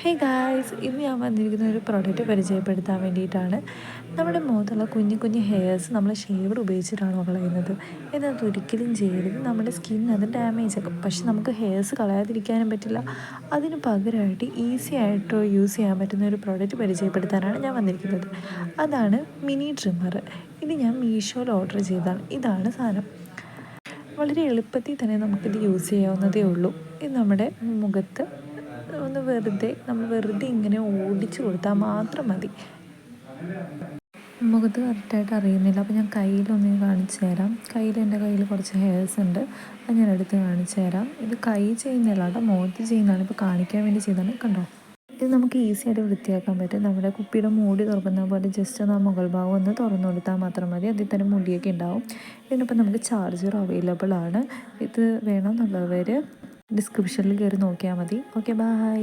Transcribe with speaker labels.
Speaker 1: Hey guys, ഇന്ന് ഞാൻ വന്നിരിക്കുന്ന ഒരു പ്രോഡക്റ്റ് പരിചയപ്പെടുത്താൻ വേണ്ടിയിട്ടാണ്. നമ്മുടെ മുഖത്തുള്ള കുഞ്ഞു കുഞ്ഞു ഹെയർസ് നമ്മൾ ഷേവർ ഉപയോഗിച്ചിട്ടാണ് കളയുന്നത്. എന്നത് ഒരിക്കലും ചെയ്യരുത്. നമ്മുടെ സ്കിൻ അത് ഡാമേജ് ആക്കും. പക്ഷെ നമുക്ക് ഹെയർസ് കളയാതിരിക്കാനും പറ്റില്ല. അതിന് പകരമായിട്ട് ഈസി ആയിട്ട് യൂസ് ചെയ്യാൻ പറ്റുന്ന ഒരു പ്രോഡക്റ്റ് പരിചയപ്പെടുത്താനാണ് ഞാൻ വന്നിരിക്കുന്നത്. അതാണ് മിനി ട്രിമ്മർ. ഇത് ഞാൻ മീഷോയിൽ ഓർഡർ ചെയ്തതാണ്. ഇതാണ് സാധനം. വളരെ എളുപ്പത്തിൽ തന്നെ നമുക്കിത് യൂസ് ചെയ്യാവുന്നതേ ഉള്ളൂ. ഇത് നമ്മുടെ മുഖത്ത് നമ്മൾ വെറുതെ ഇങ്ങനെ ഓടിച്ചു കൊടുത്താൽ മാത്രം മതി. മുഖത്ത് കറക്റ്റായിട്ട് അറിയുന്നില്ല. അപ്പോൾ ഞാൻ കയ്യിലൊന്ന് കാണിച്ചു തരാം. എൻ്റെ കയ്യിൽ കുറച്ച് ഹെയർസ് ഉണ്ട്. അത് ഞാൻ എടുത്ത് കാണിച്ചു തരാം. ഇത് കൈ ചെയ്യുന്നില്ല കേട്ടോ, മുഖത്ത് ചെയ്യുന്നതാണ്. ഇപ്പോൾ കാണിക്കാൻ വേണ്ടി ചെയ്തതാണ്. കണ്ടോ, ഇത് നമുക്ക് ഈസി ആയിട്ട് വൃത്തിയാക്കാൻ പറ്റും. നമ്മുടെ കുപ്പിയുടെ മൂടി തുറക്കുന്ന പോലെ ജസ്റ്റ് ഒന്ന് മുകൾ ഭാഗം ഒന്ന് തുറന്നു കൊടുത്താൽ മാത്രം മതി. അതിൽ തന്നെ മുടിയൊക്കെ ഉണ്ടാവും. ഇതിനിപ്പോൾ നമുക്ക് ചാർജർ അവൈലബിൾ ആണ്. ഇത് വേണമെന്നുള്ളവർ ഡിസ്ക്രിപ്ഷനിൽ കയറി നോക്കിയാൽ മതി. Okay, by.